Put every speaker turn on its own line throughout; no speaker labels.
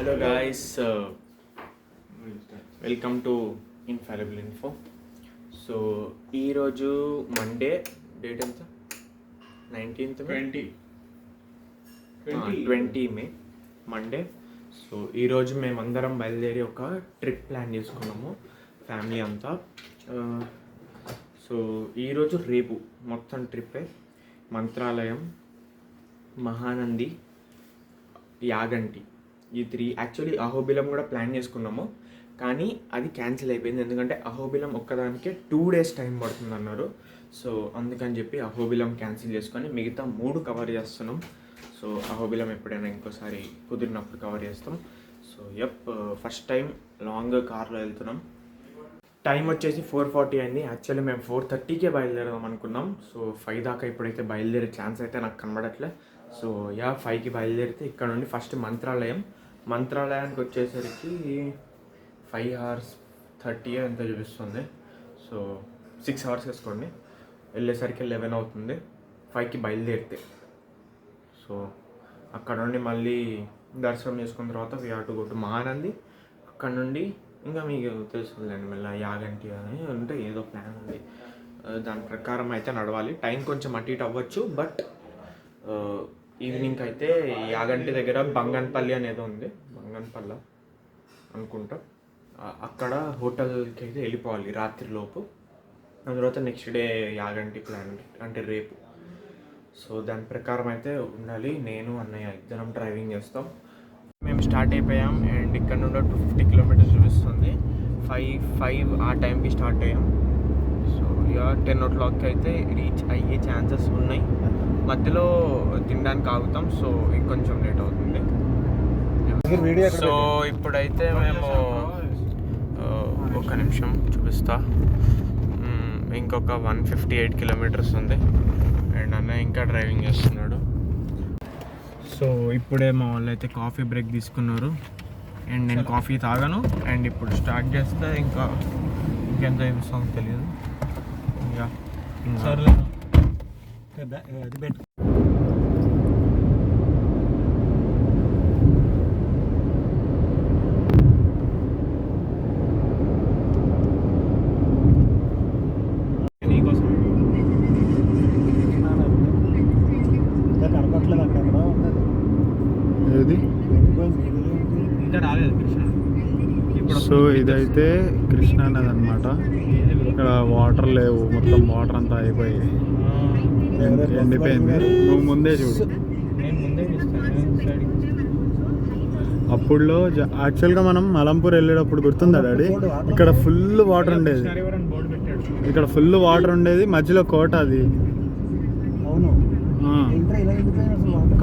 Hello guys, welcome to Infallible Info. So ఈరోజు Monday, date ఎంత? 19th మే 20 మే Monday. So ఈరోజు మేమందరం బయలుదేరి ఒక ట్రిప్ ప్లాన్ చేసుకున్నాము ఫ్యామిలీ అంతా. సో ఈరోజు రేపు మొత్తం ట్రిప్పే మంత్రాలయం, మహానంది, యాగంటి, ఈ 3. యాక్చువల్లీ అహోబిలం కూడా ప్లాన్ చేసుకున్నాము కానీ అది క్యాన్సిల్ అయిపోయింది, ఎందుకంటే అహోబిలం ఒక్కదానికే 2 days టైం పడుతుంది అన్నారు. సో అందుకని చెప్పి అహోబిలం క్యాన్సిల్ చేసుకొని మిగతా 3 కవర్ చేస్తున్నాం. సో అహోబిలం ఎప్పుడైనా ఇంకోసారి కుదిరినప్పుడు కవర్ చేస్తాం. సో ఫస్ట్ టైం లాంగ్ కార్లో వెళ్తున్నాం. టైం వచ్చేసి 4:40 అయింది. యాక్చువల్లీ మేము 4:30కే బయలుదేరదాం అనుకున్నాం. సో 5 దాకా ఇప్పుడైతే బయలుదేరే ఛాన్స్ అయితే నాకు కనబడట్లే. సో 5కి బయలుదేరితే ఇక్కడ నుండి ఫస్ట్ మంత్రాలయానికి వచ్చేసరికి 5 hours 30 ఎంత చూపిస్తుంది. సో 6 hours వేసుకోండి. వెళ్ళేసరికి 11 అవుతుంది 5కి బయలుదేరితే. సో అక్కడ నుండి మళ్ళీ దర్శనం చేసుకున్న తర్వాత we have to go to Mahanandi. అక్కడ నుండి ఇంకా మీకు తెలుస్తుందండి మళ్ళీ యాగంటి అని అంటే ఏదో ప్లాన్ ఉంది, దాని ప్రకారం అయితే నడవాలి. టైం కొంచెం అటు ఇటు అవ్వచ్చు, బట్ ఈవినింగ్ అయితే యాగంటి దగ్గర బంగన్పల్లి అనేది ఉంది, బంగన్పల్ల అనుకుంటా. అక్కడ హోటల్కి అయితే వెళ్ళిపోవాలి రాత్రిలోపు. దాని తర్వాత నెక్స్ట్ డే యాగంటి ప్లాన్ అంటే రేపు. సో దాని ప్రకారం అయితే ఉండాలి. నేను అన్నయ్య ఇద్దరం డ్రైవింగ్ చేస్తాం. మేము స్టార్ట్ అయిపోయాం అండ్ ఇక్కడ నుండి 250 kilometers చూపిస్తుంది. 5 ఆ టైంకి స్టార్ట్ అయ్యాం. సో 10 o'clock అయితే రీచ్ అయ్యే ఛాన్సెస్ ఉన్నాయి. మధ్యలో తినడానికి ఆగుతాం, సో ఇంకొంచెం లేట్ అవుతుంది. సో ఇప్పుడైతే మేము ఒక నిమిషం చూపిస్తా. ఇంకొక 158 kilometers ఉంది అండ్ అన్నయ్య ఇంకా డ్రైవింగ్ చేస్తున్నాడు. సో ఇప్పుడే మా వాళ్ళు అయితే కాఫీ బ్రేక్ తీసుకున్నారు అండ్ నేను కాఫీ తాగాను. అండ్ ఇప్పుడు స్టార్ట్ చేస్తే ఇంకెంత చూపిస్తామో తెలియదు.
సో ఇదైతే కృష్ణా నది అనమాట. ఇక్కడ వాటర్ లేవు, మొత్తం వాటర్ అంతా అయిపోయి ఎండిపోయింది. నువ్వు ముందే చూడు. అప్పుడులో యాక్చువల్గా మనం మలంపూర్ వెళ్ళేటప్పుడు గుర్తుందా డాడీ, ఇక్కడ ఫుల్ వాటర్ ఉండేది. ఇక్కడ ఫుల్ వాటర్ ఉండేది, మధ్యలో కోట అది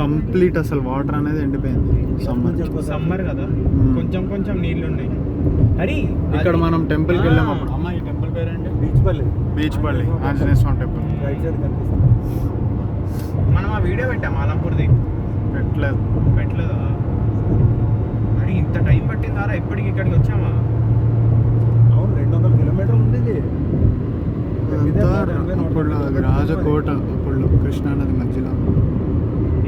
కంప్లీట్. అసలు వాటర్ అనేది ఎండిపోయింది.
సమ్మర్ కదా, కొంచెం నీళ్ళు ఉన్నాయి. అరే
ఇక్కడ మనం టెంపుల్కి వెళ్ళామప్పుడు.
అమ్మ ఈ టెంపుల్ పేరంటే
బీచ్పల్లి ఆంజనేయ స్వామి టెంపుల్.
మనం ఆ వీడియో పెట్టాం ఆలంపూర్ది. పెట్టలేదా? అరే ఇంత టైం పట్టిందారా ఇప్పటికి ఇక్కడికి వచ్చామా?
అవును, 200 kilometers ఉంది.
అప్పుడు అది రాజకోట. అప్పుడు కృష్ణానది మధ్యలో.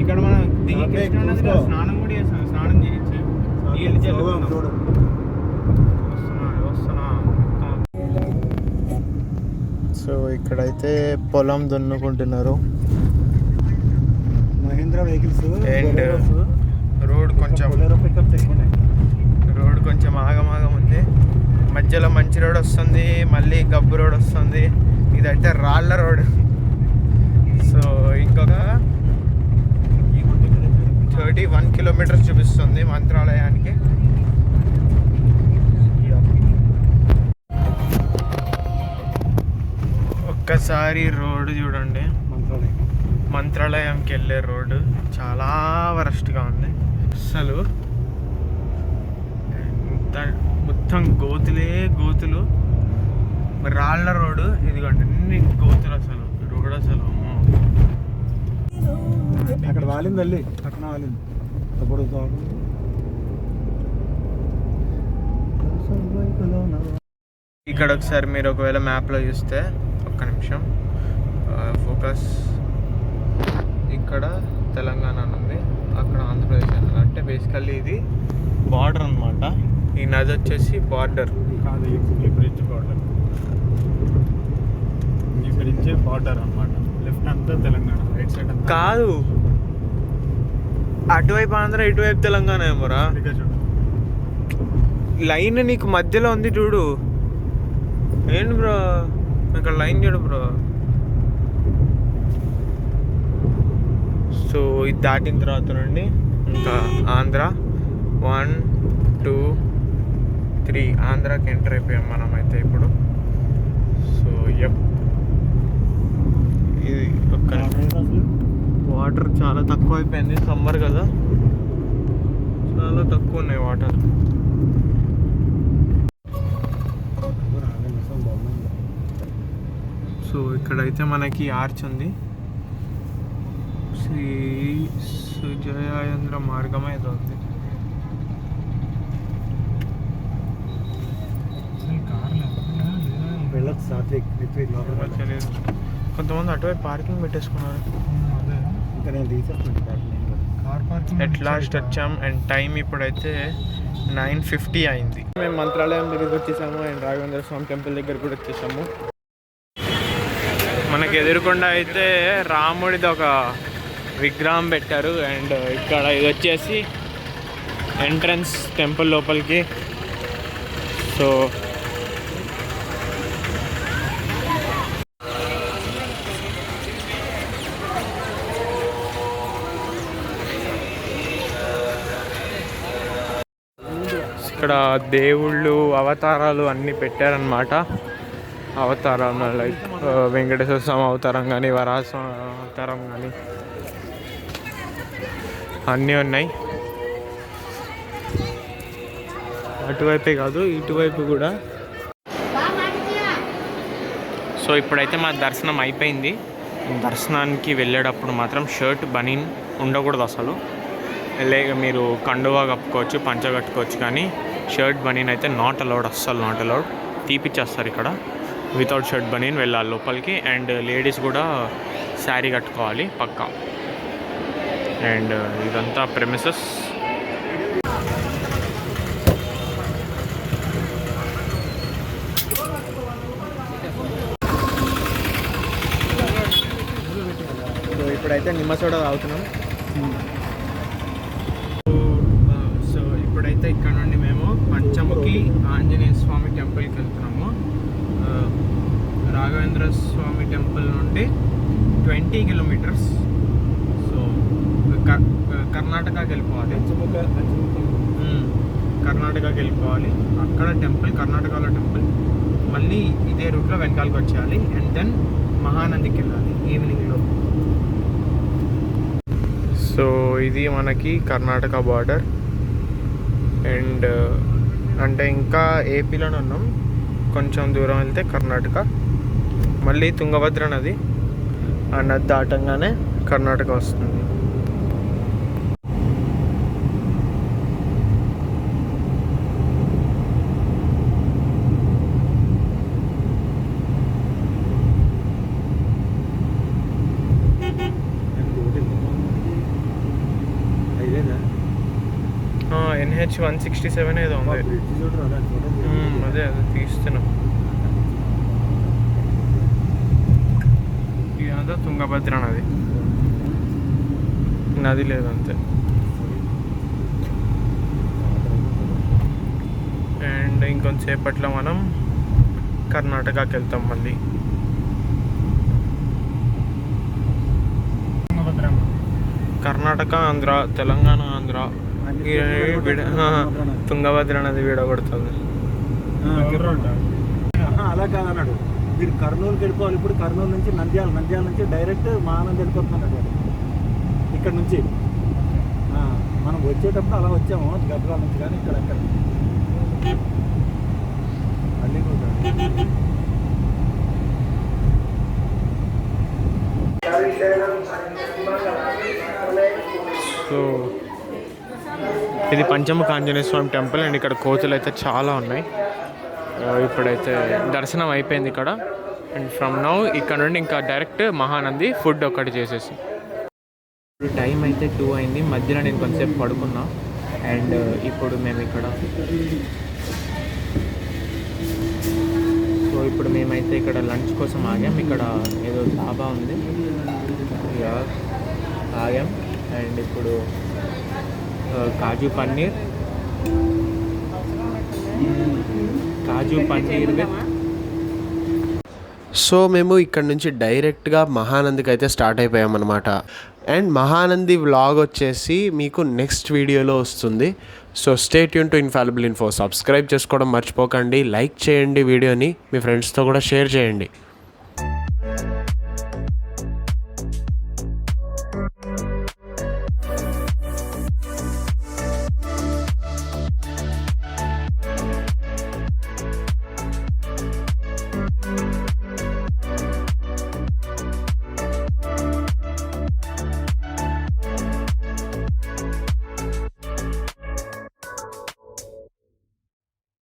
ఇక్కడ మనం దిగి కృష్ణానదిలో స్నానం కూడా చేస్తాం. స్నానం చేయొచ్చు.
సో ఇక్కడైతే పొలం దున్నుకుంటున్నారు.
మహీంద్రా వెహికల్స్
అండ్ రోడ్ కొంచెం ఆగమాగం ఉంది. మధ్యలో మంచి రోడ్ వస్తుంది, మళ్ళీ గబ్బు రోడ్ వస్తుంది. ఇదైతే రాళ్ళ రోడ్. సో ఇంకొక 31 kilometers చూపిస్తుంది మంత్రాలయానికి. ఒక్కసారి రోడ్డు చూడండి. మంత్రాలయంకి వెళ్ళే రోడ్డు చాలా వరస్ట్గా ఉంది. అసలు మొత్తం గోతులు, రాళ్ళ రోడ్డు. ఇదిగోండి అన్ని గోతులు. అసలు రోడ్ అసలు
అక్కడ వాలింది, వెళ్ళి పక్కన వాలింది. అప్పుడు
ఇక్కడ ఒకసారి మీరు ఒకవేళ మ్యాప్లో చూస్తే, ఒక్క నిమిషం ఫోకస్, ఇక్కడ తెలంగాణ ఉంది, అక్కడ ఆంధ్రప్రదేశ్. అంటే బేసికల్లీ ఇది బార్డర్ అన్నమాట. ఈ నది వచ్చేసి బార్డర్
కాదు, ఈ బ్రిడ్జ్ బార్డర్. ఈ బ్రిడ్జ్ బార్డర్ అన్నమాట. లెఫ్ట్ అంతా తెలంగాణ, రైట్ సైడ్ అంతా
కాదు, అటువైపు ఆంధ్ర ఇటువైపు తెలంగాణ ఏమోరా.
సరిగ్గా చూడు.
లైన్ నీకు మధ్యలో ఉంది చూడు. ఏంటి బ్రో ఇక్కడ లైన్ చూడు బ్రో. సో ఇది దాటిన తర్వాత నుండి ఇంకా ఆంధ్ర 1, 2, 3 ఆంధ్రాకి ఎంటర్ అయిపోయాం మనం అయితే ఇప్పుడు. సో ఇది ఒక్క వాటర్ చాలా తక్కువ అయిపోయింది, సమ్మర్ కదా, చాలా తక్కువ ఉన్నాయి వాటర్. సో ఇక్కడైతే మనకి ఆర్చ్ ఉంది, శ్రీ సుజయేంద్ర మార్గం ఏదో ఉంది.
వెళ్ళచ్చు సాత్విక్
తెలియదు, కొంతమంది అటువైపు పార్కింగ్ పెట్టేసుకున్నారు.
అదే ఇంకా నేను తీసేస్తాను కార్ పార్కింగ్.
ఎట్ లాస్ట్ వచ్చాం అండ్ టైం ఇప్పుడైతే 9:50 అయింది. మేము మంత్రాలయం దగ్గరికి వచ్చేసాము అండ్ రాఘవేంద్ర స్వామి టెంపుల్ దగ్గర కూడా వచ్చేసాము. మనకి ఎదురుకుండా అయితే రాముడిది ఒక విగ్రహం పెట్టారు అండ్ ఇక్కడ ఇది వచ్చేసి ఎంట్రన్స్ టెంపుల్ లోపలికి. సో ఇక్కడ దేవుళ్ళు అవతారాలు అన్నీ పెట్టారనమాట. అవతారాలు లైక్ వెంకటేశ్వర స్వామి అవతారం కానీ, వరాహ స్వామి అవతారం కానీ అన్నీ ఉన్నాయి. అటువైపే కాదు ఇటువైపు కూడా. సో ఇప్పుడైతే మా దర్శనం అయిపోయింది. దర్శనానికి వెళ్ళేటప్పుడు మాత్రం షర్ట్ బనీన్ ఉండకూడదు అసలు. లేక మీరు కండువా కప్పుకోవచ్చు, పంచ కట్టుకోవచ్చు, కానీ షర్ట్ బనీన్ అయితే నాట్ అలౌడ్, అస్సలు నాట్ అలౌడ్. తీపిచ్చేస్తారు ఇక్కడ. వితౌట్ షర్ట్ బనీన్ వెళ్ళాలి లోపలికి. అండ్ లేడీస్ కూడా శారీ కట్టుకోవాలి పక్కా. అండ్ ఇదంతా ప్రెమిసెస్. సో ఇప్పుడైతే నిమ్మ సోడా తాగుతున్నాం. సో ఇప్పుడైతే ఇక్కడ నుండి మేము పంచముఖి ఆంజనేయ స్వామి టెంపుల్కి వెళ్తున్నాము. రాఘవేంద్ర స్వామి టెంపుల్ నుండి 20 కిలోమీటర్స్. సో కర్ణాటకకి వెళ్ళిపోవాలి. కర్ణాటకకి వెళ్ళిపోవాలి. అక్కడ టెంపుల్, కర్ణాటకలో టెంపుల్. మళ్ళీ ఇదే రూట్లో వెనకాలకి వచ్చేయాలి అండ్ దెన్ మహానందికి వెళ్ళాలి ఈవినింగ్లో. సో ఇది మనకి కర్ణాటక బార్డర్. అండ్ అంటే ఇంకా ఏపీలోనే ఉన్నాం, కొంచెం దూరం వెళ్తే కర్ణాటక. మళ్ళీ తుంగభద్ర నది, ఆ నది దాటంగానే కర్ణాటక వస్తుంది. NH 167 ఏదో ఉంది. అదే తీస్తున్నాం. ఇదంతా తుంగభద్ర నది లేదంతే. అండ్ ఇంకొంతసేపట్లో మనం కర్ణాటకకి వెళ్తాం మళ్ళీ. కర్ణాటక ఆంధ్ర, తెలంగాణ ఆంధ్ర, తుంగభద్ర నది విడగొడుతుంది.
అలా కాదన్నాడు. మీరు కర్నూలుకి వెళ్ళిపోవాలి. ఇప్పుడు కర్నూలు నుంచి నంద్యాల నుంచి డైరెక్ట్ మహానంది వెళ్ళిపోతున్నాడు ఇక్కడ నుంచి. మనం వచ్చేటప్పుడు అలా వచ్చాము గద్వాల నుంచి, కానీ ఇక్కడ
సో ఇది పంచముఖ ఆంజనేయ స్వామి టెంపుల్ అండ్ ఇక్కడ కోతులు అయితే చాలా ఉన్నాయి. ఇప్పుడైతే దర్శనం అయిపోయింది ఇక్కడ. అండ్ ఫ్రమ్ నౌ ఇక్కడ నుండి ఇంకా డైరెక్ట్ మహానంది ఫుడ్ ఒకటి చేసేసి. టైం అయితే 2 అయింది. మధ్యలో నేను కొంచెంసేపు పడుకున్నా అండ్ ఇప్పుడు మేము ఇక్కడ ఇప్పుడు మేమైతే ఇక్కడ లంచ్ కోసం ఆగాం. ఇక్కడ ఏదో డాబా ఉంది, ఇక ఆగాం. అండ్ ఇప్పుడు కాజు పన్నీర్ విత్
సో మేము ఇక్కడ నుంచి డైరెక్ట్గా మహానందికి అయితే స్టార్ట్ అయిపోయామన్నమాట. అండ్ మహానంది వ్లాగ్ వచ్చేసి మీకు నెక్స్ట్ వీడియోలో వస్తుంది. So stay tune to infallible info. Subscribe చేసుకోవడం మర్చిపోకండి, లైక్ చేయండి వీడియోని, మీ ఫ్రెండ్స్తో కూడా షేర్ చేయండి.